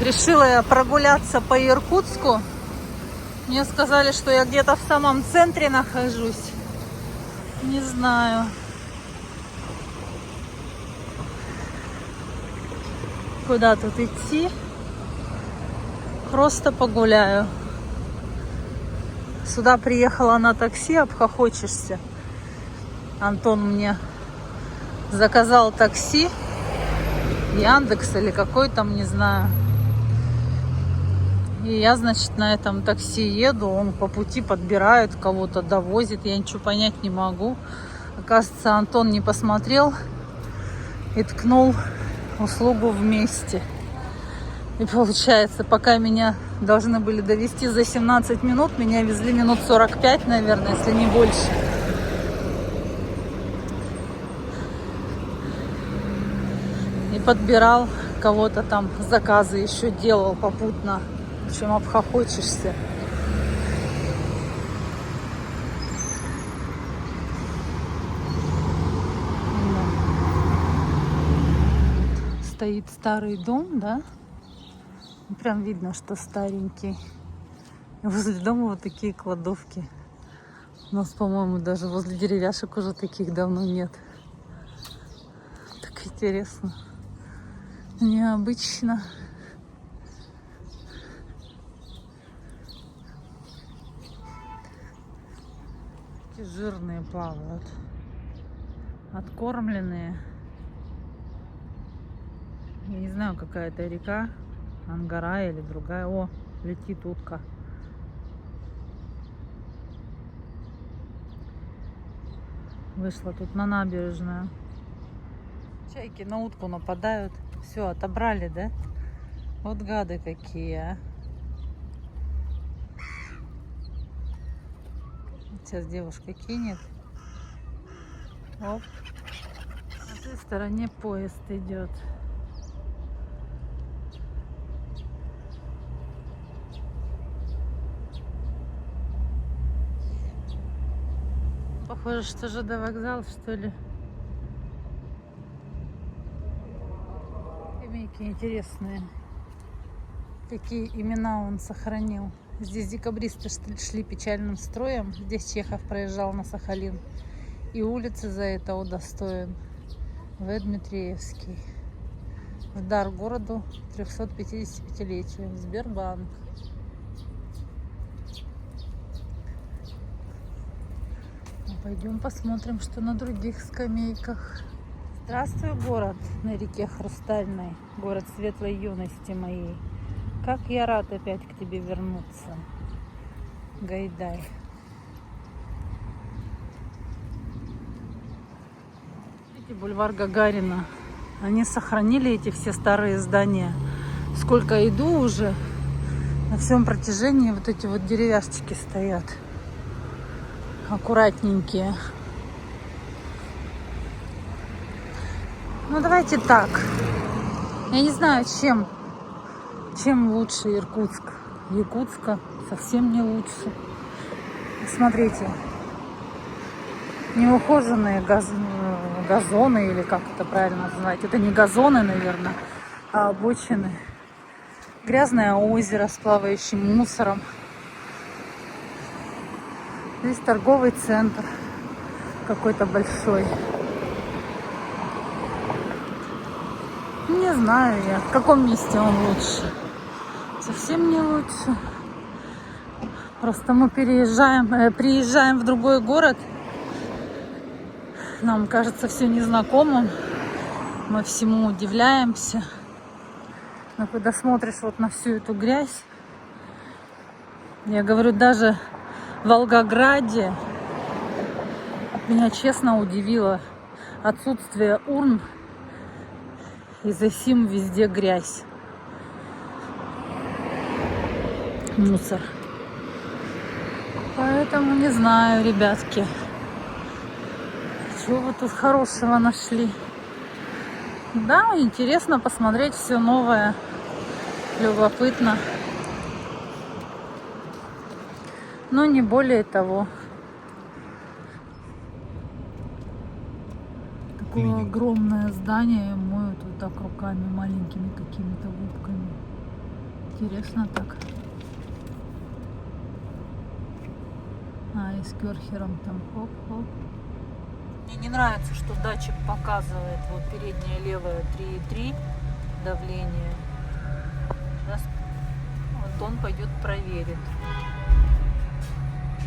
Решила я прогуляться по Иркутску. Мне сказали, что я где-то в самом центре нахожусь. Не знаю. Куда тут идти? Просто погуляю. Сюда приехала на такси, обхохочешься. Антон мне заказал такси. Яндекс или какой там, не знаю. И я, значит, на этом такси еду. Он по пути подбирает, кого-то довозит. Я ничего понять не могу. Оказывается, Антон не посмотрел и ткнул услугу вместе. И получается, пока меня должны были довезти за 17 минут, меня везли минут 45, наверное, если не больше. И подбирал кого-то там, заказы еще делал попутно. В общем, обхохочешься. Стоит старый дом, да? Прям видно, что старенький. И возле дома вот такие кладовки. У нас, по-моему, даже возле деревяшек уже таких давно нет. Так интересно. Необычно. Такие жирные плавают. Откормленные. Я не знаю, какая это река. Ангара или другая. О, летит утка. Вышла тут на набережную. Чайки на утку нападают. Все, отобрали, да? Вот гады какие, а. Сейчас девушка кинет. Оп. На той стороне поезд идет. Похоже, что ЖД вокзал, что ли. Скамейки интересные. Какие имена он сохранил. Здесь декабристы шли печальным строем. Здесь Чехов проезжал на Сахалин. И улицы за это удостоен. В. Дмитриевский. В дар городу 355-летию. Сбербанк. Пойдем посмотрим, что на других скамейках. Здравствуй, город на реке Хрустальной. Город светлой юности моей. Как я рад опять к тебе вернуться. Гайдай. Видите, бульвар Гагарина. Они сохранили эти все старые здания. Сколько иду уже, на всем протяжении вот эти вот деревяшечки стоят. Аккуратненькие. Ну давайте так. Я не знаю, чем лучше Иркутск. Якутска совсем не лучше. Смотрите. Неухоженные газоны, или как это правильно назвать. Это не газоны, наверное, а обочины. Грязное озеро с плавающим мусором. Здесь торговый центр какой-то большой. Не знаю я, в каком месте он лучше. Совсем не лучше. Просто мы приезжаем в другой город. Нам кажется все незнакомым. Мы всему удивляемся. Но когда смотришь вот на всю эту грязь, я говорю, даже в Волгограде меня честно удивило отсутствие урн, и за сим везде грязь, мусор. Поэтому не знаю, ребятки, чего вы тут хорошего нашли. Да, интересно посмотреть все новое, любопытно. Но не более того. Такое огромное здание моют вот так руками, маленькими какими-то губками. Интересно так. А, и с керхером там хоп-хоп. Мне не нравится, что датчик показывает вот переднее левое 3,3 давление. Сейчас вот он пойдет проверит.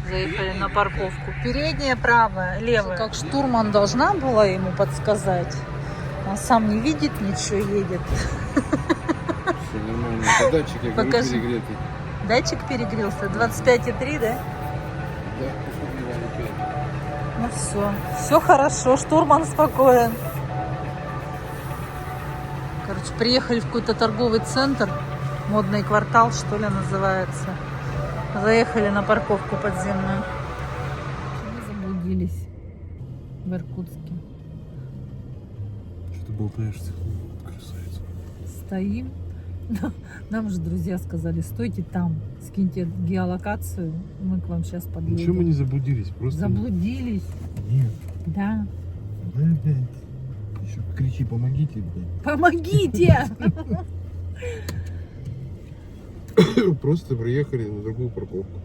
Заехали на парковку. Переднее правое, левое. Как штурман должна была ему подсказать. Он сам не видит ничего, едет. Все нормально. Это датчик, я говорю, перегретый. Датчик перегрелся. 25,3, да? Да, пошли 5. Ну все. Все хорошо. Штурман спокоен. Короче, приехали в какой-то торговый центр. Модный квартал, что ли, называется. Заехали на парковку подземную. Мы заблудились в Иркутске. Что ты болтаешься, красавица? Стоим. Нам же друзья сказали, стойте там, скиньте геолокацию, мы к вам сейчас подъедем. Ничего мы не заблудились, просто... Заблудились? Нет. Да. Да, блядь. Еще кричи, помогите, блядь. Помогите! Просто приехали на другую парковку.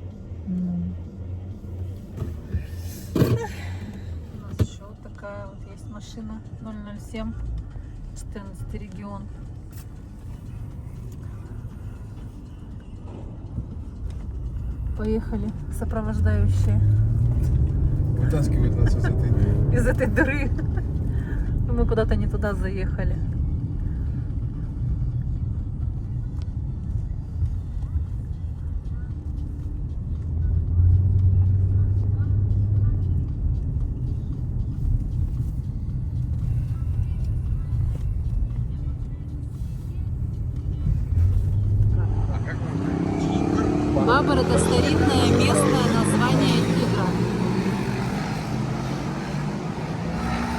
У нас еще вот такая вот есть машина 007, 14 регион. Поехали, сопровождающие. Вытаскивает нас Из этой дыры. Мы куда-то не туда заехали. Бабр — это старинное местное название тигра.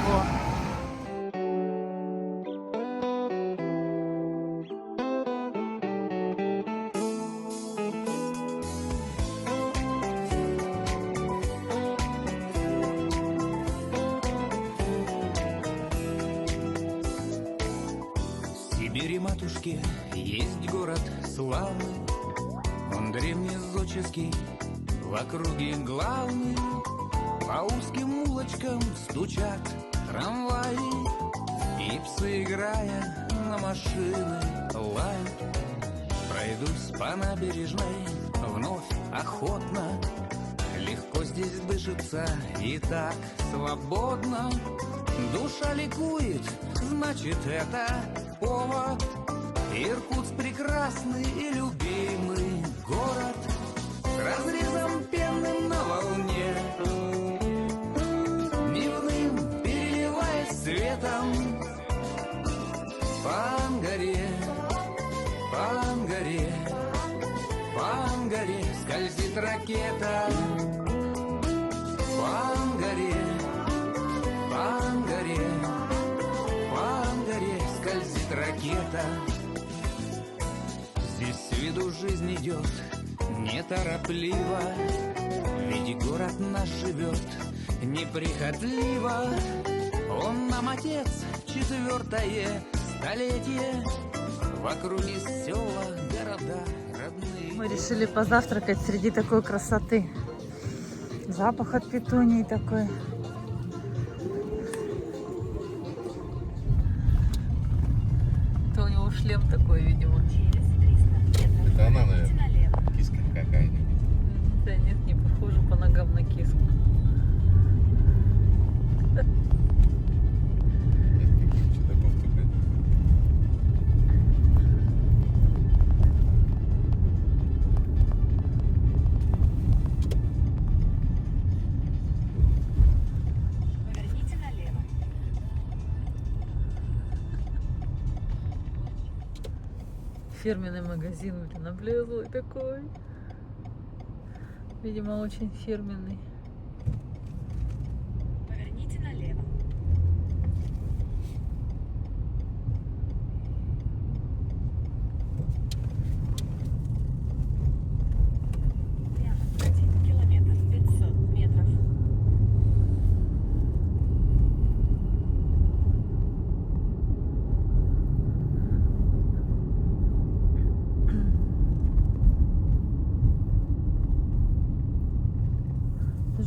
Во. В Сибири, матушке, есть город славный. Он древнезодческий, в округе главный. По узким улочкам стучат трамваи, и псы, играя на машины, лают. Пройдусь по набережной вновь охотно. Легко здесь дышится и так свободно. Душа ликует, значит это повод. Иркутск прекрасный и любимый город, с разрезом пенным на волне, дневным переливаясь светом. По Ангаре, по Ангаре, по Ангаре скользит ракета. По Ангаре, по Ангаре, по Ангаре скользит ракета. Здесь с виду жизнь идет неторопливо, ведь город наш живет неприхотливо. Он нам отец в 4-е столетие, в округе села, города родные. Мы решили позавтракать среди такой красоты. Запах от петунии такой. Это у него шлем такой, видимо. Это она, наверное, киска какая-нибудь. Да нет, не похоже по ногам на киску. Нет никаких чудаков только. Поверните налево. Фирменный магазин, блин, облезлый такой. Видимо, очень фирменный. Поверните налево. Прямо 1 километр 500 метров.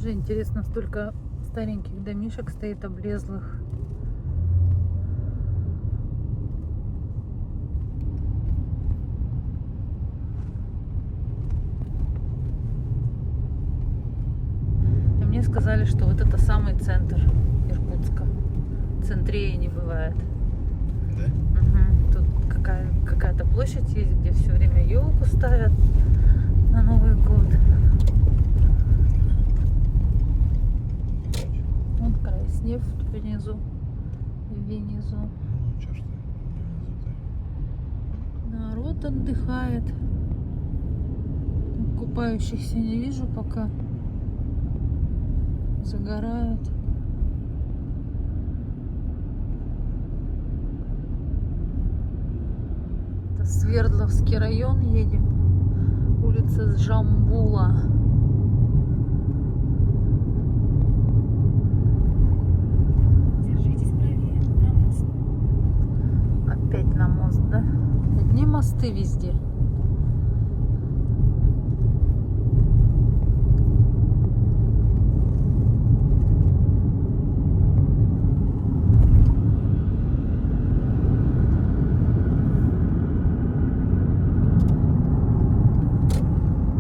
Уже интересно, столько стареньких домишек стоит облезлых. И мне сказали, что вот это самый центр Иркутска. Центрее не бывает. Да? Угу. Тут какая-то площадь есть, где все время елку ставят на Новый год. Вон Краснефть внизу и внизу. Ну, чё ж ты? Народ отдыхает. Купающихся не вижу пока. Загорают. Это Свердловский район едем. Улица Джамбула. Держитесь правее, на мост. Опять на мост, да? Одни мосты везде.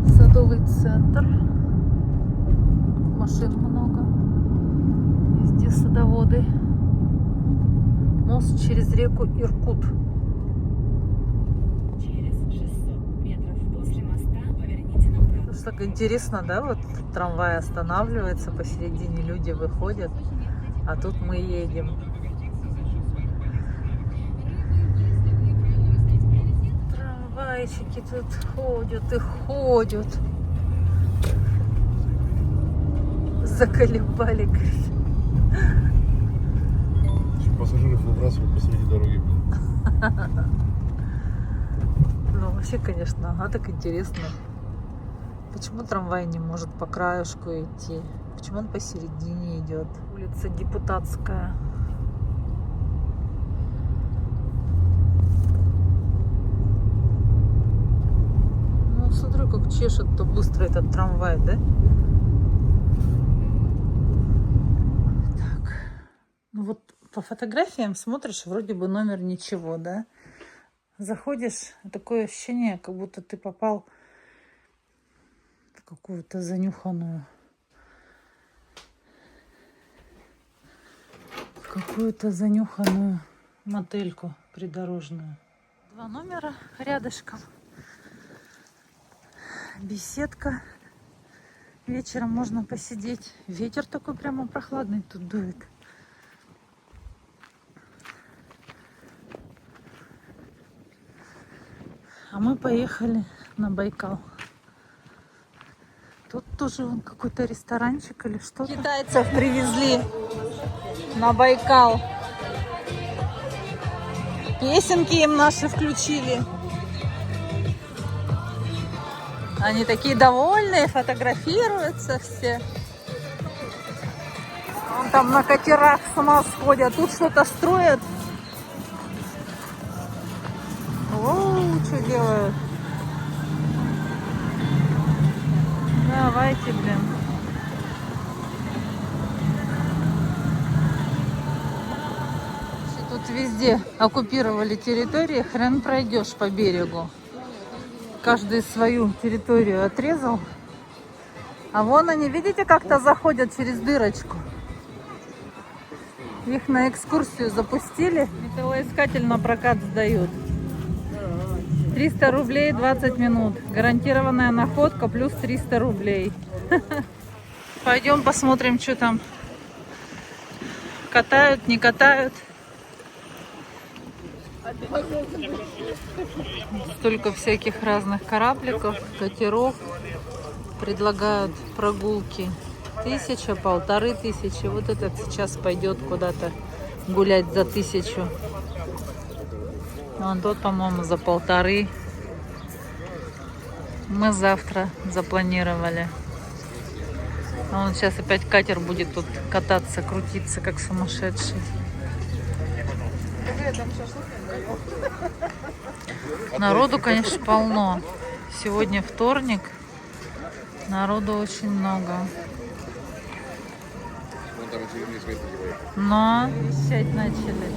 Садовый центр. Машин много. Везде садоводы. Мост через реку Иркут. Через 600 метров после моста поверните направо. Уж так интересно, да? Вот трамвай останавливается посередине, люди выходят, а тут мы едем. Трамвайчики тут ходят и ходят. Заколебали, говорит. Пассажиров выбрасывают посреди дороги, блин. Ну, вообще, конечно, ага, так интересно. Почему трамвай не может по краешку идти? Почему он посередине идет? Улица Депутатская. Ну, смотрю, как чешет-то быстро этот трамвай, да? Так. Ну вот по фотографиям смотришь, вроде бы номер ничего, да? Заходишь, такое ощущение, как будто ты попал в какую-то занюханную, мотельку придорожную. 2 номера рядышком. Беседка. Вечером можно посидеть. Ветер такой прямо прохладный тут дует. А мы поехали на Байкал. Тут тоже вон какой-то ресторанчик или что-то. Китайцев привезли на Байкал. Песенки им наши включили. Они такие довольные, фотографируются все. Вон там на катерах с ума сходят. Тут что-то строят. О, что делают? Давайте, блин. Тут везде оккупировали территории, хрен пройдешь по берегу. Каждый свою территорию отрезал. А вон они, видите, как-то заходят через дырочку. Их на экскурсию запустили. Металлоискатель на прокат сдают. 300 рублей 20 минут. Гарантированная находка плюс 300 рублей. Пойдем посмотрим, что там. Катают, не катают. Столько всяких разных корабликов, катеров. Предлагают прогулки. 1000, 1500. Вот этот сейчас пойдет куда-то гулять за 1000. Вон тот, по-моему, за 1500. Мы завтра запланировали. А он сейчас опять катер будет тут кататься, крутиться, как сумасшедший. Народу, конечно, полно. Сегодня вторник. Народу очень много. там очередные светлые бывают. Но вещать начали.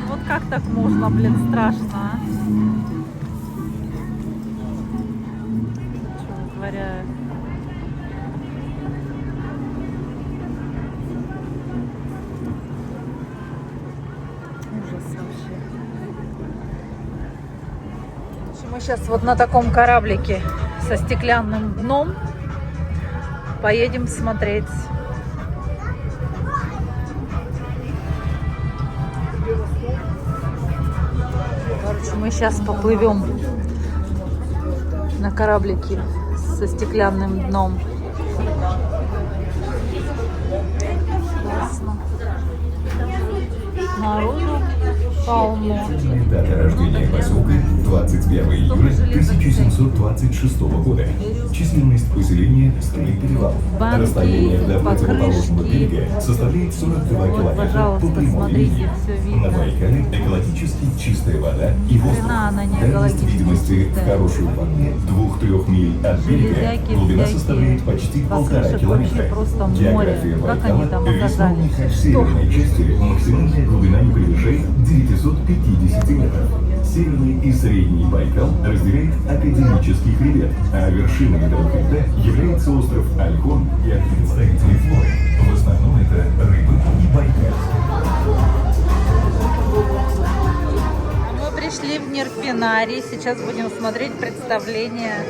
Вот как так можно, блин, страшно, а? Что вытворяют? Ужас вообще. Мы сейчас вот на таком кораблике со стеклянным дном поедем смотреть. Короче, мы сейчас поплывем на кораблике со стеклянным дном. Классно. Народу полно. Дата рождения поселка 21 июля 1726 года. Численность поселения Строй-Перевал. Банки, Расстояние до противоположного покрышки. берега составляет 42 Вот, километра по пожалуйста, прямой смотрите, линии. все видно. На Байкале экологически чистая вода и воздух. Хрена она не Дальность экологически видимости чистая. в хорошей ванне 2-3 миль от берега. Железяки Глубина всякие. составляет почти 1,5 Послушай, километра. вообще просто море. География Как Байкала они там весьма оказались? уникальна. В Что? северной части максимальная глубина не превышает 950 метров. Северный и средний Байкал разделяет академический хребет, а вершиной этого хребта является остров Альхон и представители флоры. В основном это рыбы и байкал. Мы пришли в Нирпинарий. Сейчас будем смотреть представление.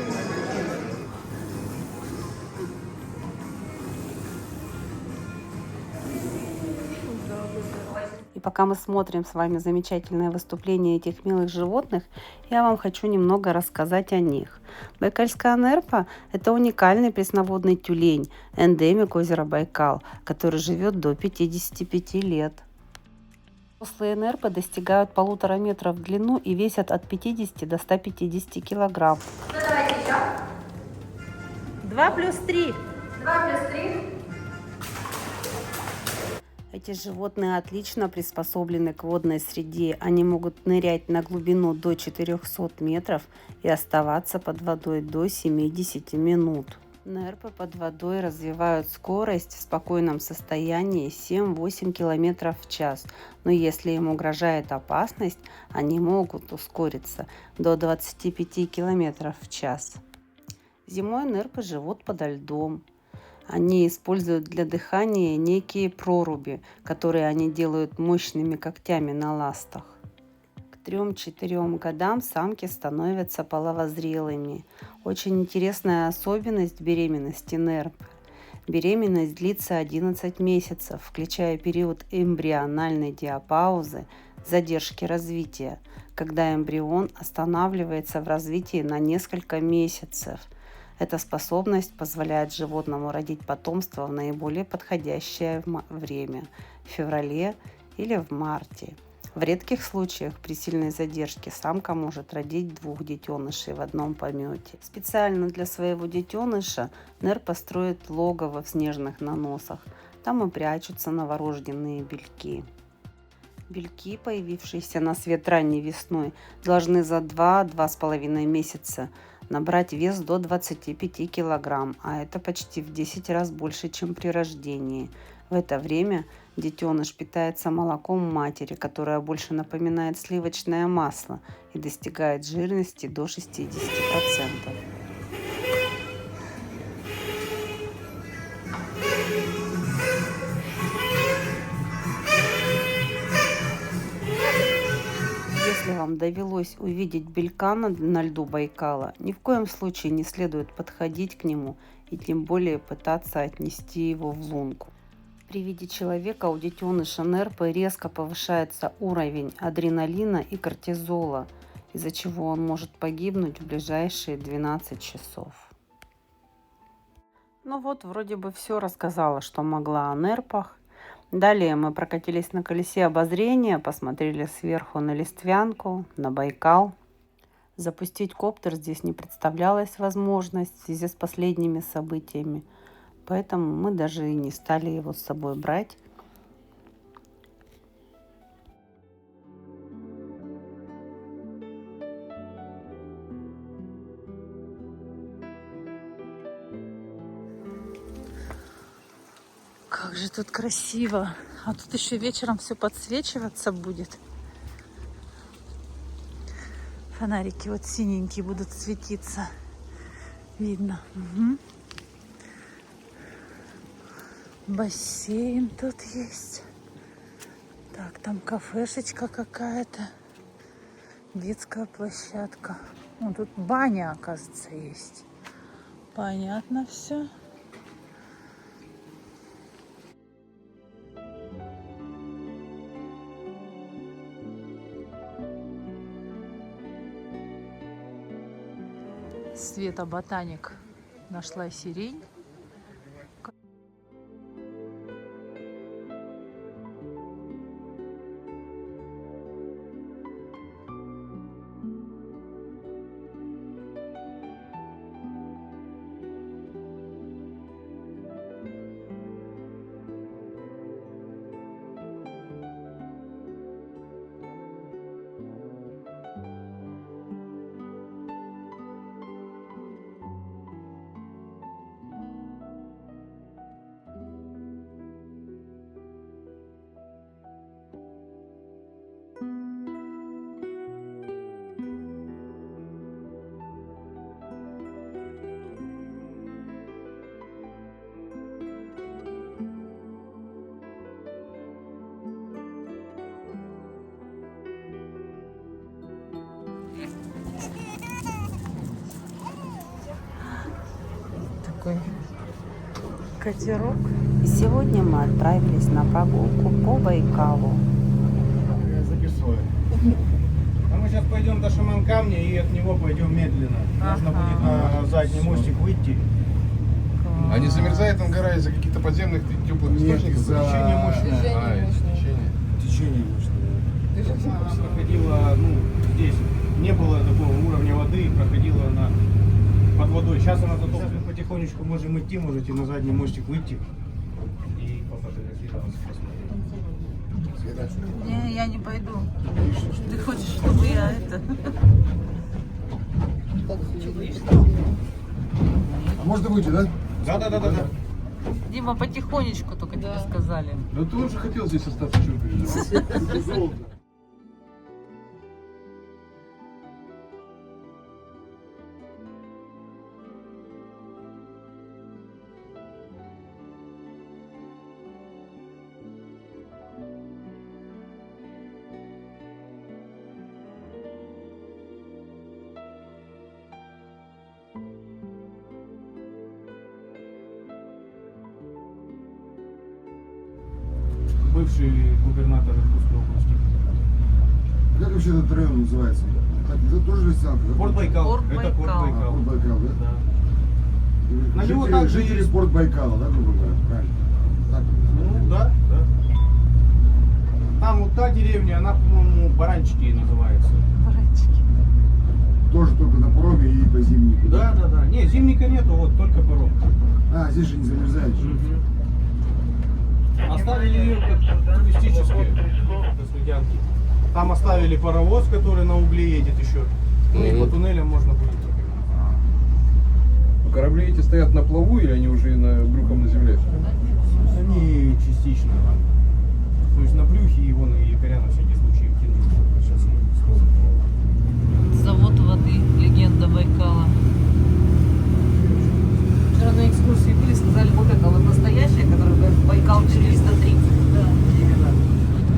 И пока мы смотрим с вами замечательное выступление этих милых животных, я вам хочу немного рассказать о них. Байкальская нерпа – это уникальный пресноводный тюлень, эндемик озера Байкал, который живет до 55 лет. Взрослые нерпы достигают 1,5 метра в длину и весят от 50 до 150 килограмм. 2 плюс 3. Эти животные отлично приспособлены к водной среде. Они могут нырять на глубину до 400 метров и оставаться под водой до 70 минут. Нерпы под водой развивают скорость в спокойном состоянии 7-8 км в час, но если им угрожает опасность, они могут ускориться до 25 км в час. Зимой нерпы живут подо льдом. Они используют для дыхания некие проруби, которые они делают мощными когтями на ластах. К 3-4 годам самки становятся половозрелыми. Очень интересная особенность беременности нерп. Беременность длится 11 месяцев, включая период эмбриональной диапаузы, задержки развития, когда эмбрион останавливается в развитии на несколько месяцев. Эта способность позволяет животному родить потомство в наиболее подходящее время – в феврале или в марте. В редких случаях при сильной задержке самка может родить 2 детенышей в одном помете. Специально для своего детеныша нерпа строит логово в снежных наносах. Там и прячутся новорожденные бельки. Бельки, появившиеся на свет ранней весной, должны за 2-2,5 месяца набрать вес до 25 килограмм, а это почти в 10 раз больше, чем при рождении. В это время детеныш питается молоком матери, которое больше напоминает сливочное масло и достигает жирности до 60%. Если вам довелось увидеть белька на льду Байкала, ни в коем случае не следует подходить к нему и тем более пытаться отнести его в лунку. При виде человека у детеныша нерпы резко повышается уровень адреналина и кортизола, из-за чего он может погибнуть в ближайшие 12 часов. Ну вот, вроде бы все рассказала, что могла о нерпах. Далее мы прокатились на колесе обозрения, посмотрели сверху на Листвянку, на Байкал. Запустить коптер здесь не представлялась возможность в связи с последними событиями, поэтому мы даже и не стали его с собой брать. Как же тут красиво. А тут еще вечером все подсвечиваться будет. Фонарики вот синенькие будут светиться. Видно. Угу. Бассейн тут есть. Так, там кафешечка какая-то. Детская площадка. О, тут баня, оказывается, есть. Понятно все. Света Ботаник нашла сирень. Такой катерок. И сегодня мы отправились на прогулку по Байкалу. Я записываю. А мы сейчас пойдем до Шаман-камня и от него пойдем медленно. Нужно будет на задний мостик выйти. А не замерзает Ангара из-за каких-то подземных теплых источников? Течение мощное. Течение Она проходила, здесь не было такого уровня воды, проходила она под водой. Сейчас она затоплена. Потихонечку можем идти, можете на задний мостик выйти и пофотографироваться, посмотреть. Не, я не пойду. Ты хочешь, чтобы я это... А можно выйти, да? Да. Дима, потихонечку только тебе сказали. Ну ты уже хотел здесь остаться, чего переживал. Бывший губернатор Иркутской области. Как вообще этот район называется? Это тоже Лисянка, да? Порт Байкал. Порт Это Порт Байкал. Байкал. Порт Байкал, да? Да. На него Жители, также жители есть- Порт Байкала, да, грубо говоря? Правильно. Так. Ну да. Там вот та деревня, она, по-моему, Баранчики называется. Тоже только на пароме и по зимнику. Да. Не, зимника нету, вот только паром. А, здесь же не замерзает. Оставили ее как туристические следянки. Там оставили паровоз, который на угле едет еще. Ну и по туннелям можно будет. Корабли эти стоят на плаву или они уже брюхом на земле? Они частично там. То есть на брюхе его на якоря на всякий случай кинули. Сейчас Завод воды, легенда Байкала. Вчера на экскурсии были, сказали, вот это вот настоящее, которое Байкал 430. Да, именно.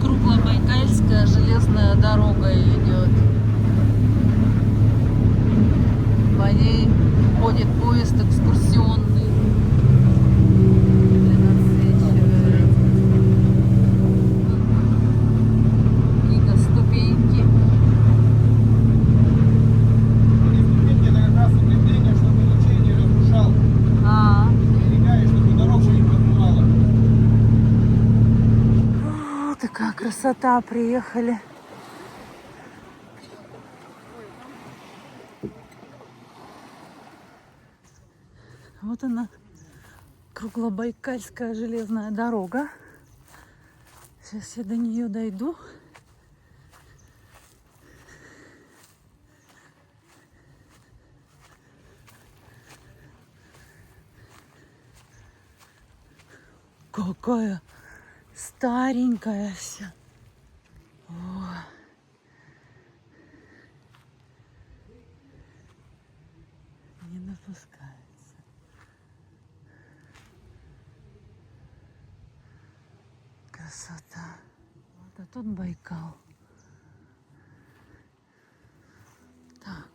Круглобайкальская железная дорога идет. По ней ходит поезд экскурсионный. Какие-то ступеньки. это как раз укрепление, чтобы лучей не разрушал. Берега, и чтобы дорогу не подмывало. О, такая красота, приехали. Вот она, Круглобайкальская железная дорога. Сейчас я до нее дойду. Как такая старенькая вся. О. Не допускается. Красота. Вот, а тут Байкал. Так.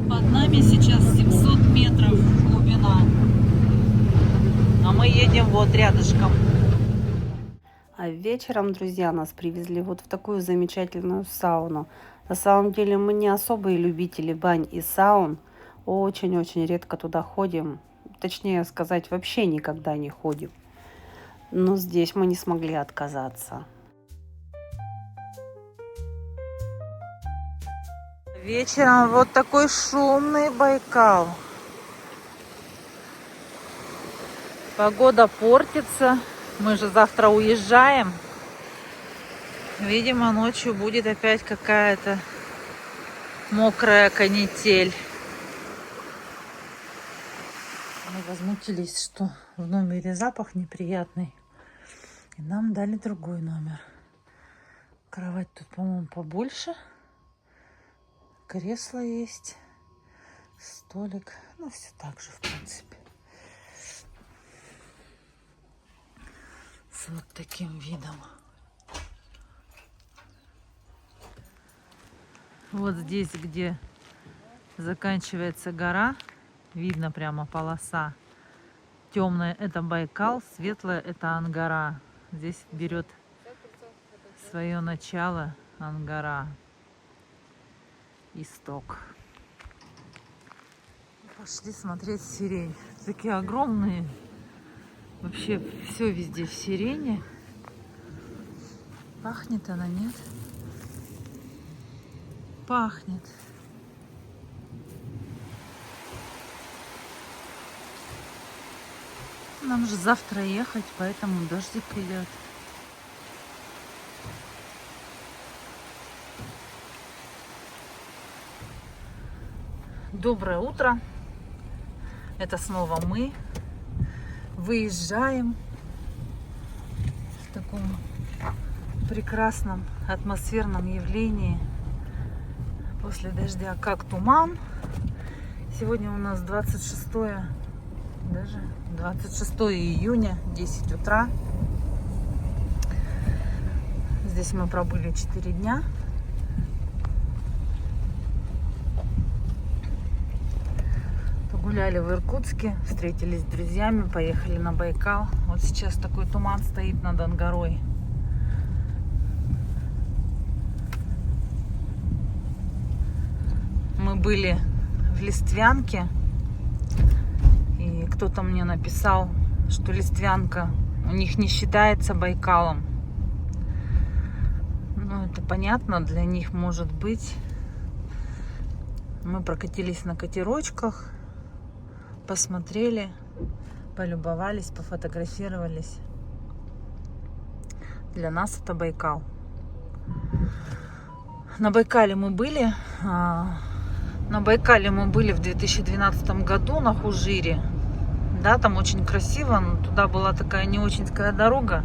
Под нами сейчас 700 метров глубина. А мы едем вот рядышком. А вечером, друзья, нас привезли вот в такую замечательную сауну. На самом деле мы не особые любители бань и саун. Очень-очень редко туда ходим. Точнее сказать, вообще никогда не ходим. Но здесь мы не смогли отказаться. Вечером вот такой шумный Байкал. Погода портится. Мы же завтра уезжаем. Видимо, ночью будет опять какая-то мокрая канитель. Мы возмутились, что в номере запах неприятный. И нам дали другой номер. Кровать тут, по-моему, побольше. Кресло есть. Столик. Ну, все так же, в принципе. С вот таким видом. Вот здесь, где заканчивается гора, видно прямо полоса. Темная — это Байкал, светлая — это Ангара. Здесь берет свое начало Ангара. Исток. Пошли смотреть сирень. Такие огромные. Вообще все везде в сирени. Пахнет она, нет? Пахнет. Нам же завтра ехать, поэтому дождик идет. Доброе утро. Это снова мы. Выезжаем в таком прекрасном атмосферном явлении. После дождя как туман. Сегодня у нас 26 июня, 10 утра. Здесь мы пробыли 4 дня. Гуляли в Иркутске, встретились с друзьями, поехали на Байкал. Вот сейчас такой туман стоит над Ангарой. Мы были в Листвянке, и кто-то мне написал, что Листвянка у них не считается Байкалом. Ну, это понятно, для них может быть. Мы прокатились на катерочках, посмотрели, полюбовались, пофотографировались. Для нас это Байкал. На Байкале мы были. На Байкале мы были в 2012 году на Хужире. Да, там очень красиво, но туда была такая не очинская дорога.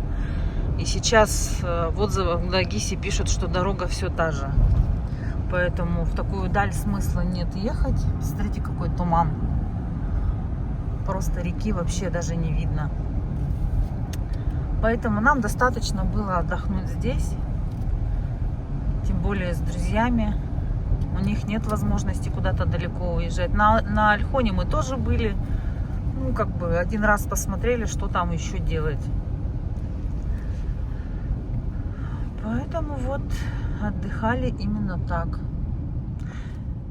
И сейчас в отзывах в Дагисе пишут, что дорога все та же. Поэтому в такую даль смысла нет ехать. Смотрите, какой туман. Просто реки вообще даже не видно. Поэтому нам достаточно было отдохнуть здесь. Тем более с друзьями. У них нет возможности куда-то далеко уезжать. На Альхоне мы тоже были. Ну, как бы один раз посмотрели, что там еще делать. Поэтому вот отдыхали именно так.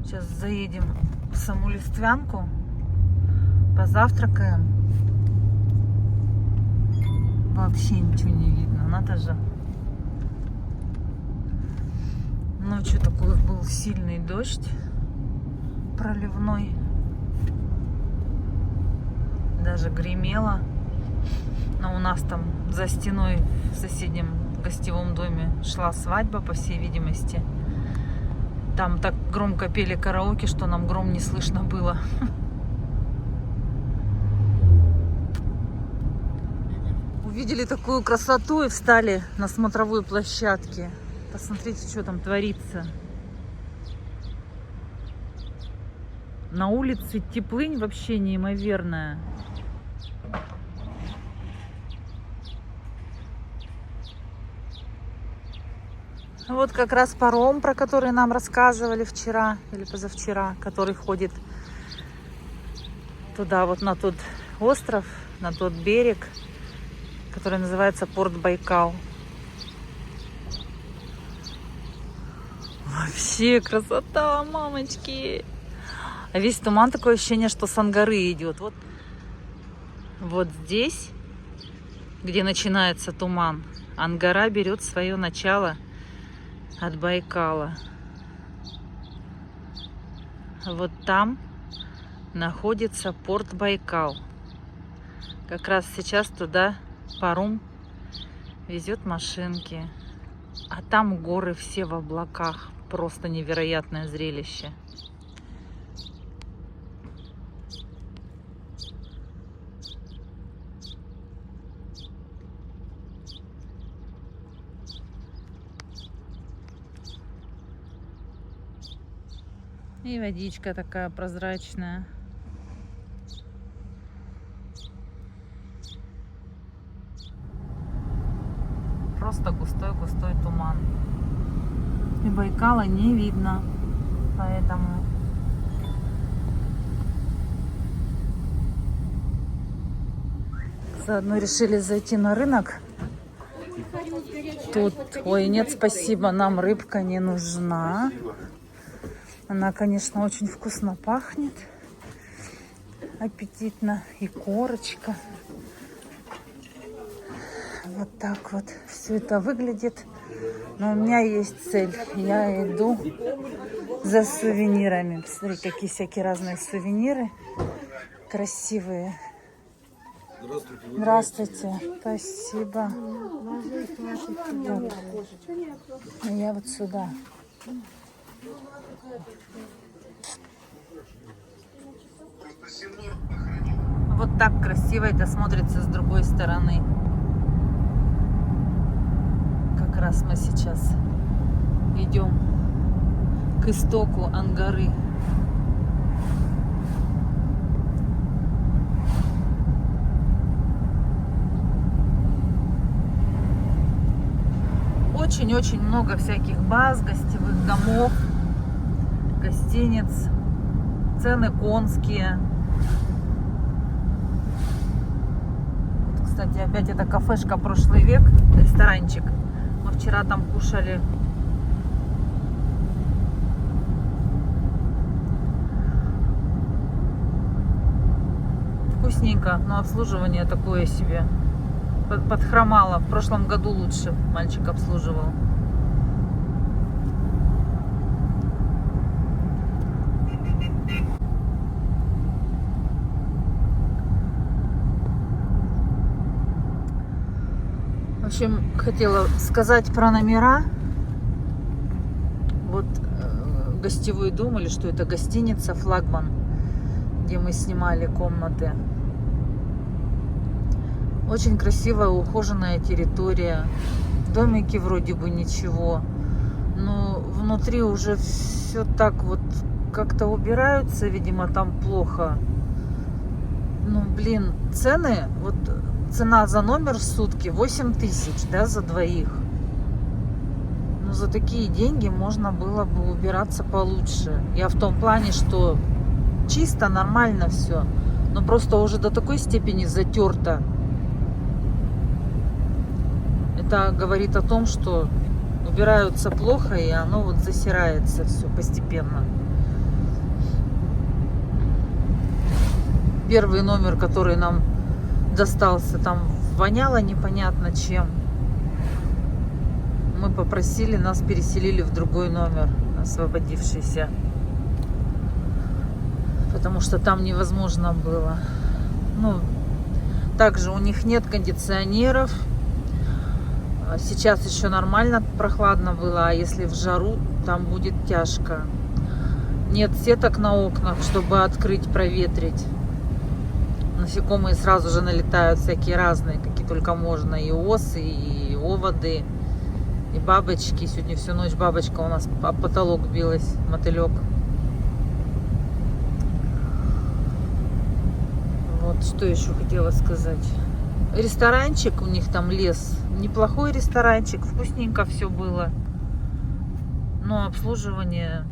Сейчас заедем в саму Листвянку, позавтракаем. Вообще ничего не видно, надо же. Ночью такой был сильный дождь проливной. Даже гремело. Но у нас там за стеной в соседнем гостевом доме шла свадьба, по всей видимости. Там так громко пели караоке, что нам гром не слышно было. Увидели такую красоту и встали на смотровой площадке. Посмотрите, что там творится. На улице теплынь вообще неимоверная. Вот как раз паром, про который нам рассказывали вчера или позавчера, который ходит туда, вот на тот остров, на тот берег, который называется Порт Байкал. Вообще красота, мамочки! А весь туман, такое ощущение, что с Ангары идет. Вот здесь, где начинается туман, Ангара берет свое начало от Байкала. Вот там находится порт Байкал. Как раз сейчас туда паром везет машинки. А там горы все в облаках. Просто невероятное зрелище. И водичка такая прозрачная. Просто густой-густой туман. И Байкала не видно. Поэтому заодно решили зайти на рынок. Тут, ой, нет, спасибо, нам рыбка не нужна. Она, конечно, очень вкусно пахнет. Аппетитно. И корочка. Вот так вот все это выглядит. Но у меня есть цель. Я иду за сувенирами. Посмотри, какие всякие разные сувениры. Красивые. Здравствуйте. Спасибо. Вот. Я вот сюда. Вот так красиво это смотрится с другой стороны. Как раз мы сейчас идем к истоку Ангары. Очень-очень много всяких баз, гостевых домов, гостиниц, цены конские. Вот, кстати, опять эта кафешка «Прошлый век», ресторанчик. Мы вчера там кушали. Вкусненько, но обслуживание такое себе. Подхромало. В прошлом году лучше мальчик обслуживал. общем, хотела сказать про номера. Вот гостевой дом, или что это, гостиница «Флагман», где мы снимали комнаты. Очень красивая, ухоженная территория. Домики вроде бы ничего. Но внутри уже все так вот как-то убираются, видимо, там плохо. Ну, блин, цены, вот цена за номер в сутки 8 тысяч, да, за двоих. Ну, за такие деньги можно было бы убираться получше. Я в том плане, что чисто, нормально все, но просто уже до такой степени затерто. Это говорит о том, что убираются плохо, и оно вот засирается все постепенно. Первый номер, который нам достался, там воняло непонятно чем. Мы попросили, нас переселили в другой номер, освободившийся. Потому что там невозможно было. Ну, также у них нет кондиционеров. Сейчас еще нормально прохладно было, а если в жару, там будет тяжко. Нет сеток на окнах, чтобы открыть, проветрить. Насекомые сразу же налетают, всякие разные, какие только можно. И осы, и оводы, и бабочки. Сегодня всю ночь бабочка у нас об потолок билась, мотылек. Вот что еще хотела сказать. Ресторанчик у них там лес. Неплохой ресторанчик, вкусненько все было. Но обслуживание,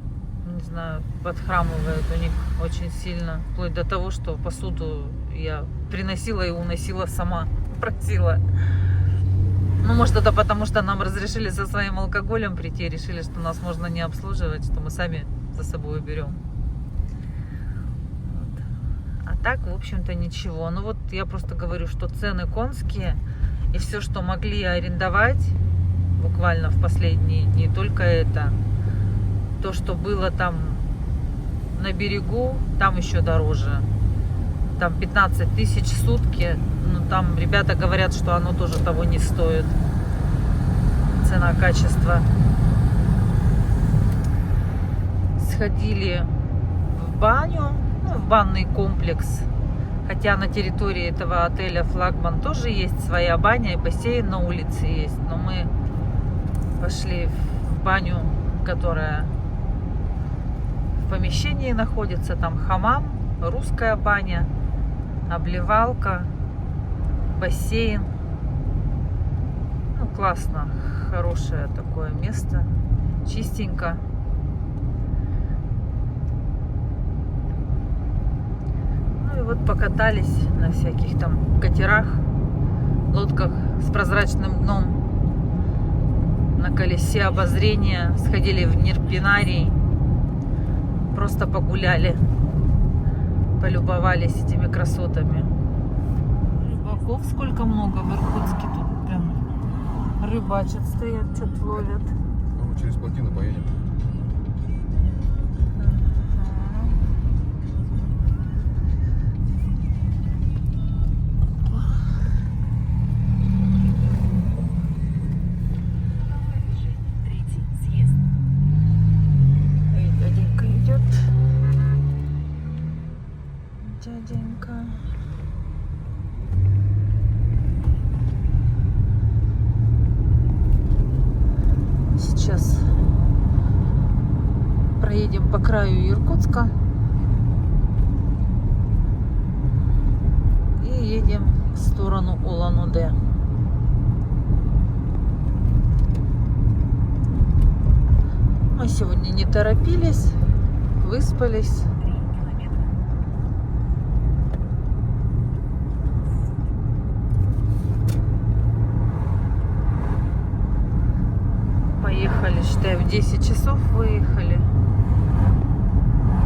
не знаю, подхрамывает у них очень сильно. Вплоть до того, что посуду я приносила и уносила сама. Просила. Ну, может, это потому, что нам разрешили со своим алкоголем прийти. Решили, что нас можно не обслуживать, что мы сами за собой уберем. А так, в общем-то, ничего. Ну вот я просто говорю, что цены конские. И все, что могли арендовать буквально в последние дни, только это. То, что было там на берегу, там еще дороже. Там 15 тысяч в сутки. Ну, там ребята говорят, что оно тоже того не стоит. Цена-качество. Сходили в баню, ну, в банный комплекс. Хотя на территории этого отеля «Флагман» тоже есть своя баня и бассейн на улице есть. Но мы пошли в баню, которая в помещении находится. Там хамам, русская баня, обливалка, бассейн. Ну, классно, хорошее такое место, чистенько. Ну и вот покатались на всяких там катерах, лодках с прозрачным дном, на колесе обозрения, сходили в Нирпинарий, просто погуляли, полюбовались этими красотами. Рыбаков сколько много в Иркутске, тут прям рыбачат, стоят, что-то ловят. Мы через плотину поедем. Третий съезд. Дяденька идет. Дяденька. Сейчас проедем по краю Иркутска и едем в сторону Улан-Удэ. Мы сегодня не торопились, выспались. 3 километра. Поехали, считай, в 10 часов выехали.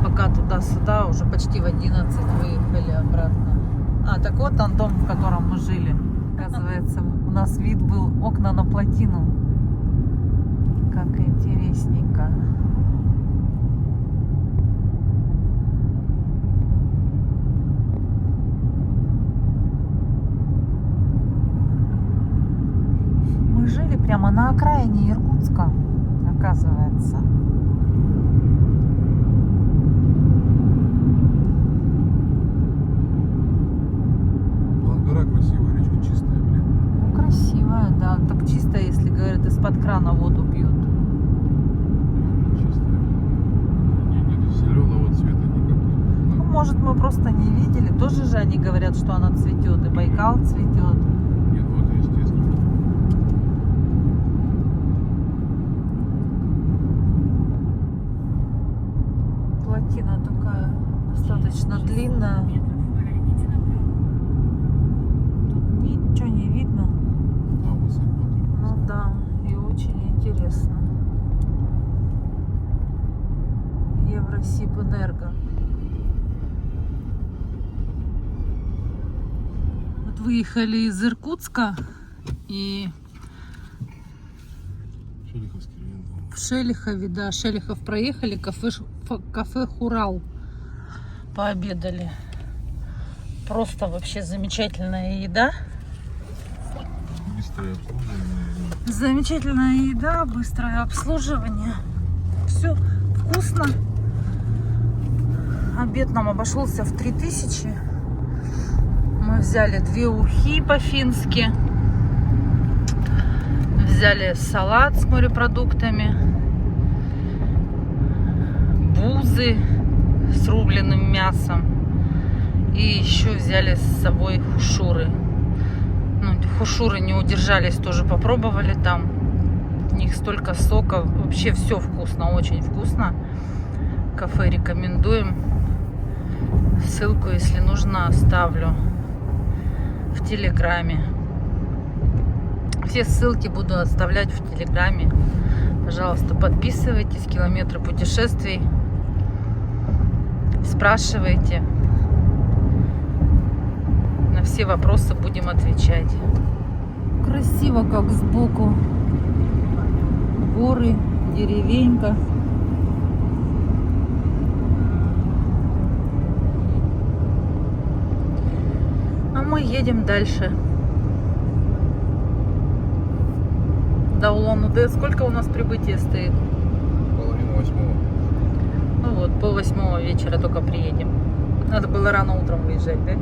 Пока туда-сюда, уже почти в 11 выехали обратно. А, так вот он дом, в котором мы жили. Оказывается, у нас вид был окна на плотину. Как интересненько. окраине Иркутска, оказывается. Гора красивая, речка чистая, блин. Ну, красивая, да. Так чисто, если, говорят, из-под крана воду пьют. Чистая. Нет зеленого цвета никакого. Ну, может, мы просто не видели. Тоже же они говорят, что она цветет, и Байкал цветет. Нет, вот естественно. Плотина такая достаточно длинная. Поверните направо. Тут ничего не видно. Да, высоко. Ну да, и очень интересно. Евросибэнерго. Вот выехали из Иркутска и Шелиховский район. в Шелихове, да, Шелихов проехали, кафе Хурал пообедали. Просто вообще замечательная еда. Быстрое обслуживание. Замечательная еда, быстрое обслуживание. Все вкусно. Обед нам обошелся в 3000. Мы взяли 2 ухи по-фински. Взяли салат с морепродуктами. Бузы с рубленым мясом. И еще взяли с собой хушуры. Ну, хушуры не удержались, тоже попробовали там. В них столько сока. Вообще все вкусно, очень вкусно. Кафе рекомендуем. Ссылку, если нужно, оставлю в Телеграме. Все ссылки буду оставлять в Телеграме. Пожалуйста, подписывайтесь. Километры путешествий. Спрашивайте. На все вопросы будем отвечать. Красиво, как сбоку. Горы, деревенька. А мы едем дальше. До Улан-Удэ. Сколько у нас прибытие стоит? 7:30. Ну вот, по 8 вечера только приедем. Надо было рано утром выезжать, да?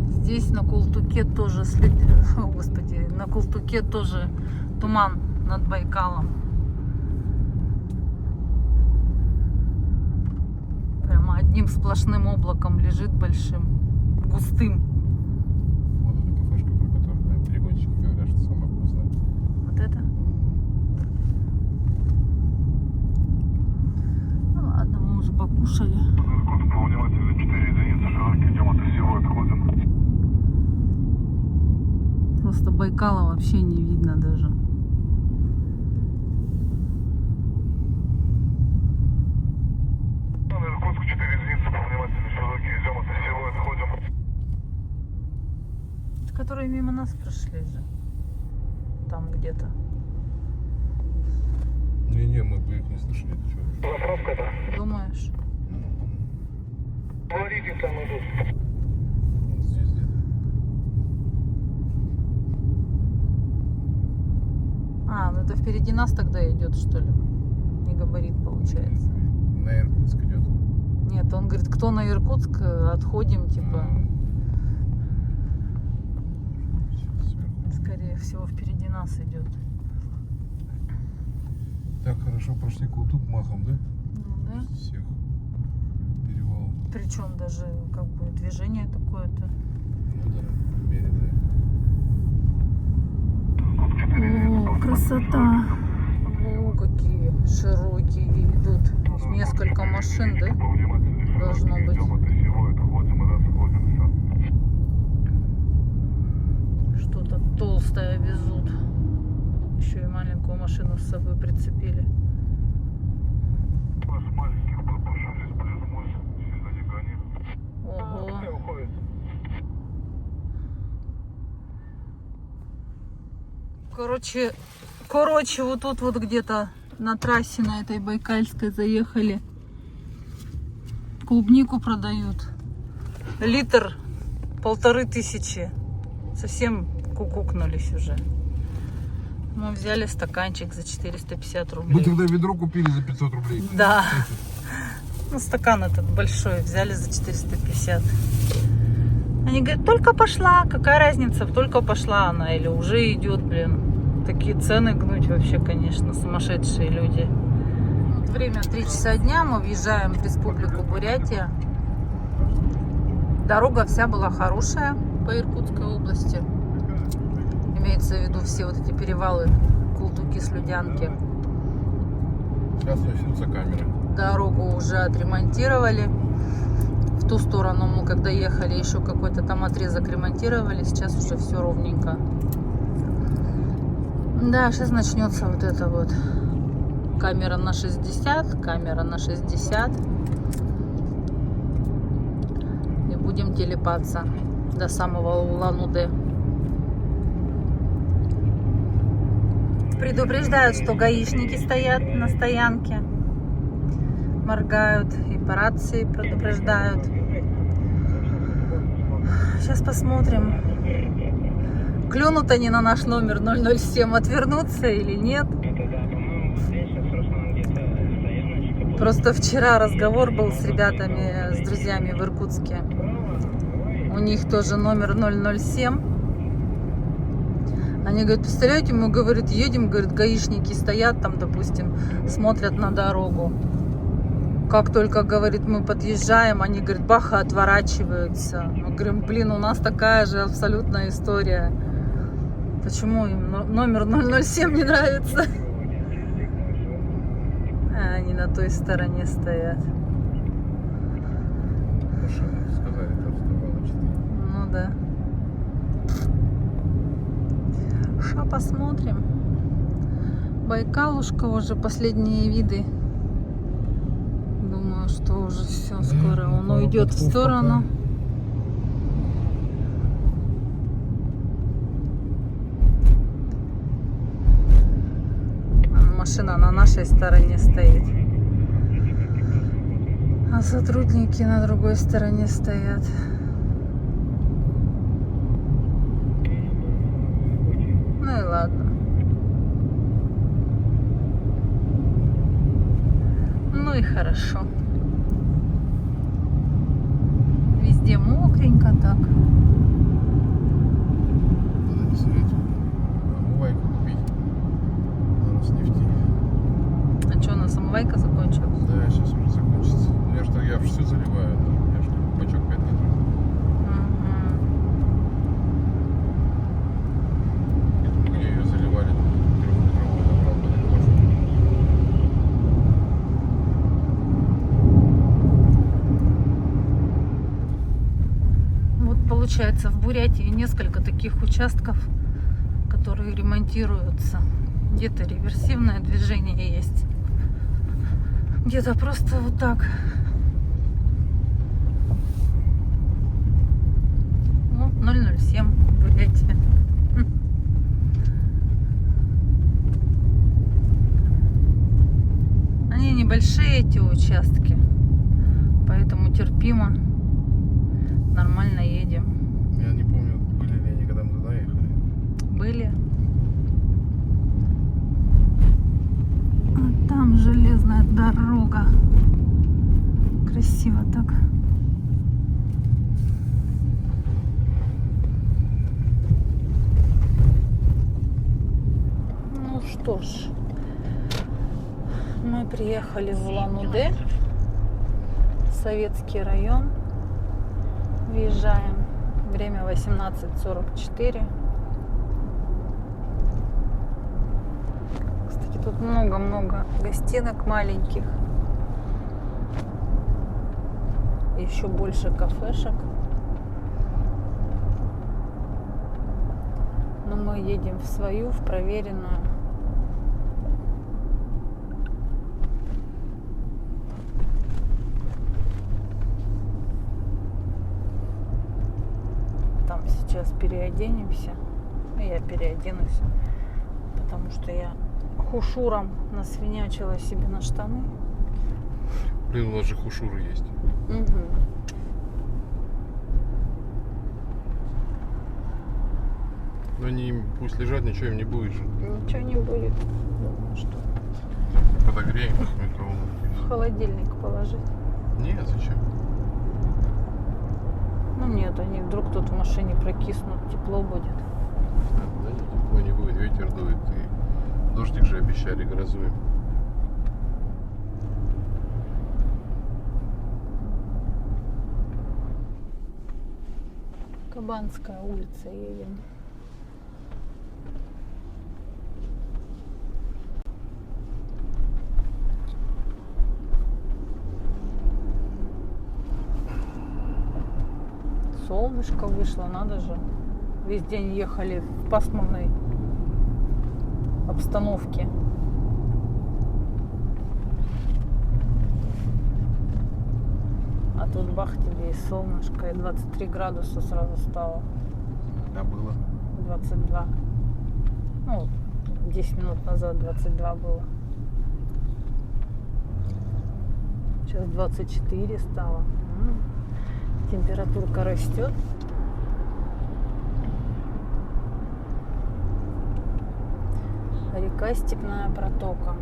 Здесь на Култуке тоже О, господи, на Култуке тоже туман над Байкалом. Прямо одним сплошным облаком лежит большим, густым. Вот эта кафешка, про которую, да, перегонщики говорят, что самое вкусное. Вот это? Ну ладно, мы уже покушали. Просто Байкала вообще не видно даже. Иркутск 4 единицы, по внимательной широке идем, это село отходим. Которые мимо нас прошли же. Там где-то. Не-не, мы бы их не слышали. Ты что? Заправка-то. Думаешь? Говорите, там идут. Вот здесь где-то. А, ну это впереди нас тогда идет, что ли? Не габарит получается. На Иркутск идет. Нет, он говорит, кто на Иркутск, отходим, типа. Сверху. Скорее всего, впереди нас идет. Так хорошо прошли Култук махом, да? Ну да. Всех перевал. Причем даже как бы движение такое-то. Ну да, в мере, О, красота! О, какие широкие идут. Несколько машин, да? Должно быть. Что-то толстое везут. Еще и маленькую машину с собой прицепили. Ого. Короче, вот тут вот где-то на трассе на этой Байкальской заехали. Клубнику продают. Литр 1500. Совсем кукукнулись уже. Мы взяли стаканчик за 450 Мы рублей. тогда ведро купили за 500 рублей. Да. Ну, стакан этот большой взяли за 450. Они говорят, только пошла. Какая разница, только пошла она или уже идет, блин. Такие цены гнуть вообще, конечно, сумасшедшие люди. Вот время 3 часа дня, мы въезжаем в Республику Бурятия. Дорога вся была хорошая по Иркутской области. Имеется в виду все вот эти перевалы Култуки, Слюдянки. Сейчас начнутся камеры. Дорогу уже отремонтировали. В ту сторону мы когда ехали, еще какой-то там отрезок ремонтировали. Сейчас уже все ровненько. Да, сейчас начнется вот это вот. Камера на 60, камера на 60. И будем телепаться до самого Улан-Удэ. Предупреждают, что гаишники стоят на стоянке. Моргают и по рации предупреждают. Сейчас посмотрим, клюнут они на наш номер 007, отвернутся или нет. Просто вчера разговор был с ребятами, с друзьями в Иркутске. У них тоже номер 007. Они говорят, представляете, мы, говорит, едем, говорит, гаишники стоят там, допустим, смотрят на дорогу. Как только, говорит, мы подъезжаем, они, говорит, баха, отворачиваются. Мы говорим, блин, у нас такая же абсолютная история. Почему им номер 007 не нравится? А они на той стороне стоят. Сказали, там вставало 4. Ну да. Ша, посмотрим. Байкалушка уже последние виды. Думаю, что уже все, скоро он уйдет в сторону. Машина на нашей стороне стоит. А сотрудники на другой стороне стоят. Ну и ладно. Ну и хорошо. Везде мокренько так. Надо не советую. Омывайку купить. На Роснефти. А что, у нас омывайка закончилась? Да, сейчас уже закончится. Я в всю заливаю. Я же бачок 5 литров. Где ее заливали, 3-литровую набрал далеко. Вот получается в Бурятии несколько таких участков, которые ремонтируются. Где-то реверсивное движение есть, где-то просто вот так. Вот 007 Бурятия. Они небольшие, эти участки, поэтому терпимо, нормально едем. Я не помню, были ли они, когда мы туда ехали. Были. А там железная дорога. Красиво так. Ну что ж, мы приехали в Улан-Удэ, Советский район. Въезжаем. Время 18:44. Кстати, тут много-много гостинок маленьких. Еще больше кафешек. Но мы едем в свою, в проверенную. Там сейчас переоденемся. Я переоденусь, потому что я хушуром насвинячила себе на штаны. Блин, у нас же хушуры есть. Но они пусть лежат, ничего им не будет же. Ничего не будет. Думаю, что Подогреем их в микроволновке. в холодильник положить. Нет, зачем? Ну нет, они вдруг тут в машине прокиснут, тепло будет. Да нет, тепло не будет, ветер дует. И дождик же обещали грозой. Кабанская улица едем. Солнышко вышло, надо же. Весь день ехали в пасмурной обстановке. А тут бах тебе и солнышко, и 23 градуса сразу стало. Да, было. 22. Ну, 10 минут назад 22 было. Сейчас 24 стало. Температурка растет. Река Степная протока.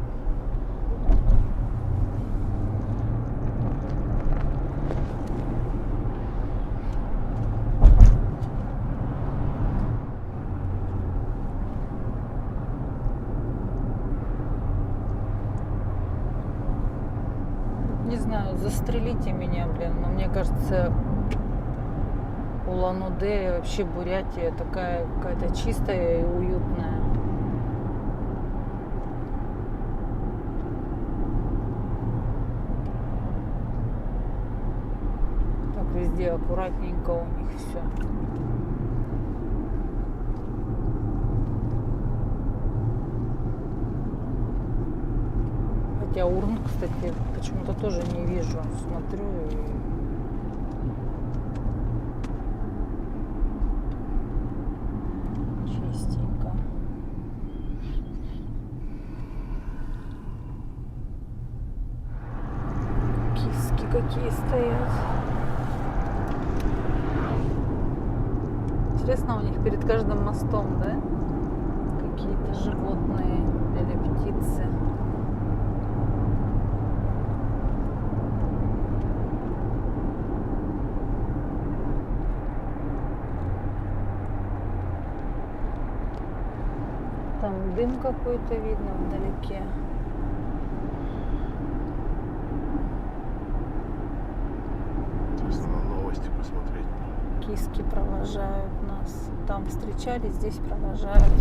Не знаю, застрелите меня, блин, но мне кажется, Улан-Удэ, вообще Бурятия такая какая-то чистая и уютная. Так везде аккуратненько у них все. Хотя урн, кстати, почему-то тоже не вижу. Смотрю и... чистенько. Киски какие стоят. Интересно, у них перед каждым мостом, да? Какие-то животные или птицы. Там дым какой-то видно вдалеке. Надо новости посмотреть. Киски провожают нас. Там встречались, здесь провожают.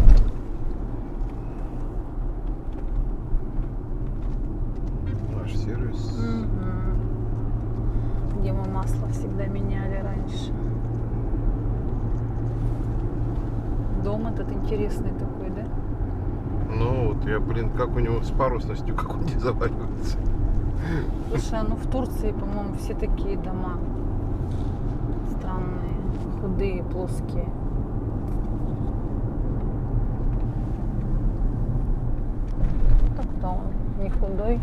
Наш сервис. Где мы масло всегда меняли раньше. Дом этот интересный такой, да? Ну вот я, блин, как у него с парусностью, как он не заваливается. Слушай, ну в Турции, по-моему, все такие дома странные, худые, плоские. Так-то он не худой,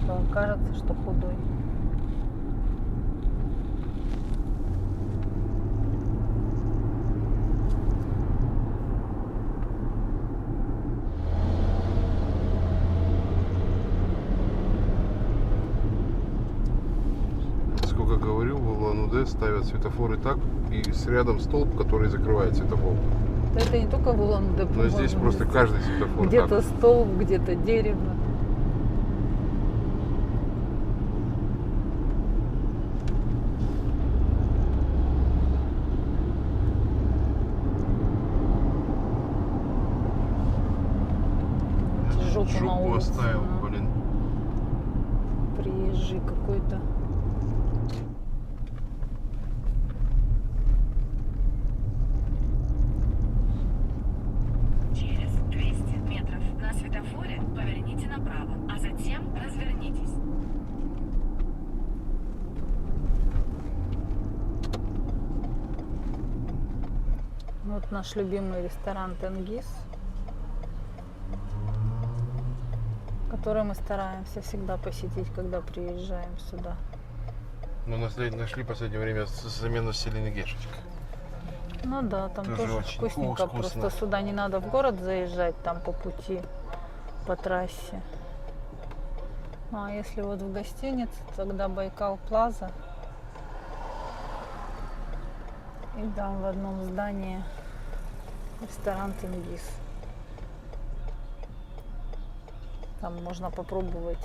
то кажется, что худой. Сколько говорил, в Улан-Удэ ставят светофоры так, и с рядом столб, который закрывает светофор. Да это не только в Улан-Удэ, Но здесь просто каждый светофор где-то так. столб, где-то дерево. Жопу на Жопу улице. оставил, Да. блин. Приезжий какой-то. Через 200 метров на светофоре поверните направо, а затем развернитесь. Вот наш любимый ресторан Тенгиз, который мы стараемся всегда посетить, когда приезжаем сюда. Но нашли в последнее время замену Селенгешечка. Ну да, там Тоже тоже очень вкусненько. вкусно. Просто сюда не надо в город заезжать, там по пути, по трассе. Ну, а если вот в гостинице, тогда Байкал Плаза. И там в одном здании ресторан Тенгиз. Там можно попробовать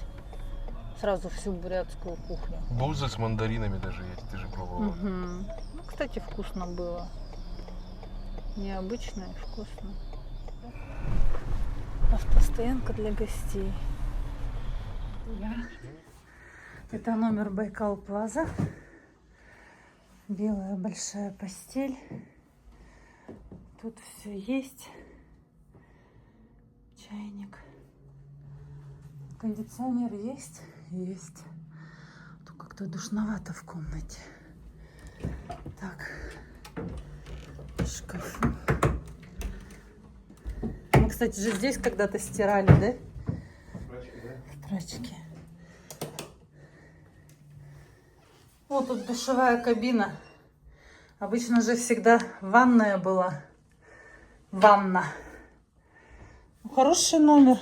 сразу всю бурятскую кухню. Бузы с мандаринами даже есть, ты же пробовала. Мгм. Ну, кстати, вкусно было. Необычно и вкусно. Автостоянка для гостей. Это номер Байкал Плаза. Белая большая постель. Тут все есть. Чайник. Кондиционер есть? Есть. Тут как-то душновато в комнате. Так. Шкаф. Мы, кстати, же здесь когда-то стирали, да? В прачке. Вот тут душевая кабина. Обычно же всегда ванная была. Ванна. Ну, хороший номер.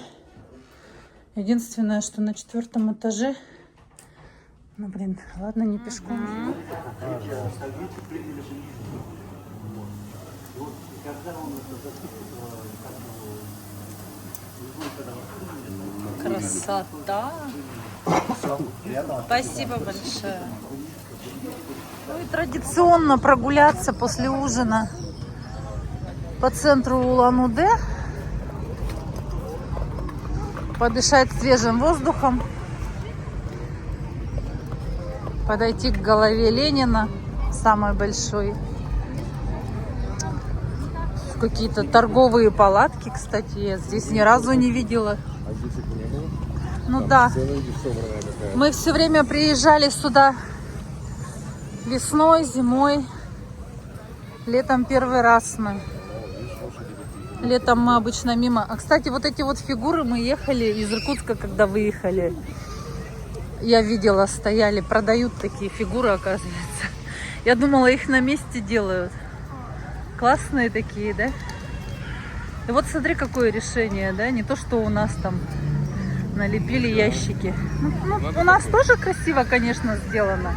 Единственное, что на 4-м этаже. Ну, блин, ладно, не пешком. Красота! Спасибо большое. Ну и традиционно прогуляться после ужина по центру Улан-Удэ, подышать свежим воздухом, подойти к голове Ленина, самой большой. Какие-то торговые палатки, кстати, я здесь ни разу не видела. А здесь их не было? Ну да, мы все время приезжали сюда весной, зимой, летом первый раз мы. Летом мы обычно мимо. А, кстати, вот эти вот фигуры мы ехали из Иркутска, когда выехали. Я видела, стояли, продают такие фигуры, оказывается. Я думала, их на месте делают. Классные такие, да? И вот смотри, какое решение, да? Не то, что у нас там налепили ящики. Ну, у нас тоже красиво, конечно, сделано.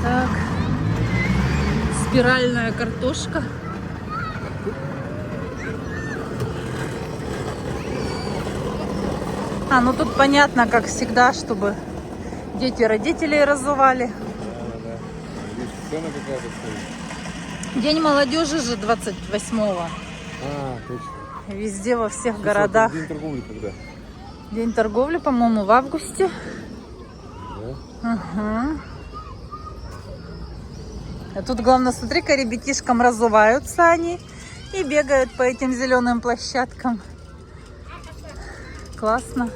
Так. Спиральная картошка. А, ну тут понятно, как всегда, чтобы дети родителей разували. Сцена какая-то стоит. День молодежи же 28-го. А, точно. Везде, во всех городах. День торговли когда? День торговли, по-моему, в августе. Да? Угу. А тут главное, смотри-ка, ребятишкам разуваются они и бегают по этим зеленым площадкам. Классно.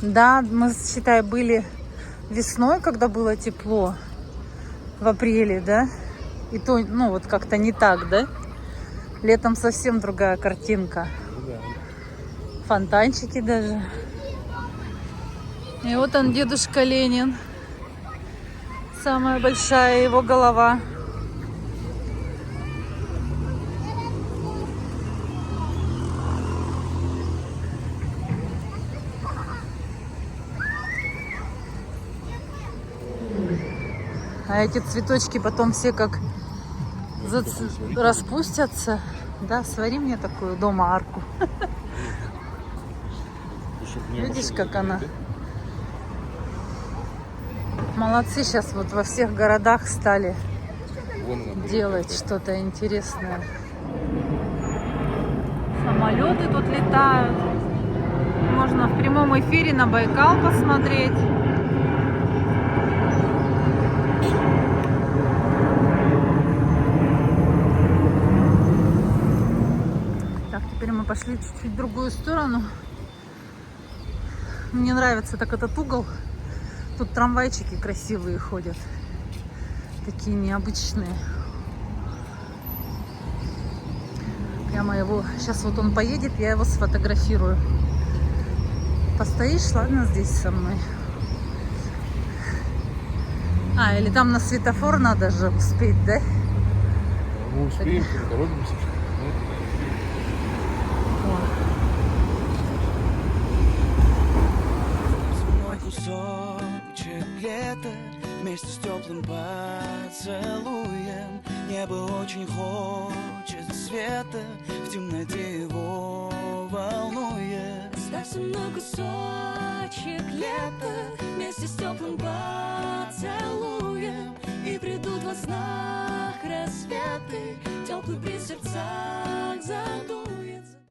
Да, мы, считай, были весной, когда было тепло, в апреле, да? И то, ну, вот как-то не так, да? Летом совсем другая картинка. Фонтанчики даже. И вот он, дедушка Ленин. Самая большая его голова. А эти цветочки потом все как распустятся. Да, свари мне такую дома арку. Видишь, как она? Молодцы, сейчас вот во всех городах стали делать что-то интересное. Самолеты тут летают. Можно в прямом эфире на Байкал посмотреть. Так, теперь мы пошли чуть-чуть в другую сторону. Мне нравится так этот угол. Тут трамвайчики красивые ходят. Такие необычные. Я моего... Сейчас вот он поедет, я его сфотографирую. Постоишь, ладно, здесь со мной? А, или там на светофор надо же успеть, да? Мы успеем, торопимся. Кусочек лета вместе с теплым поцелуем. Небо очень хочет света, в темноте его волнует. Оставь со мной кусочек лета вместе с теплым поцелуем, и придут во снах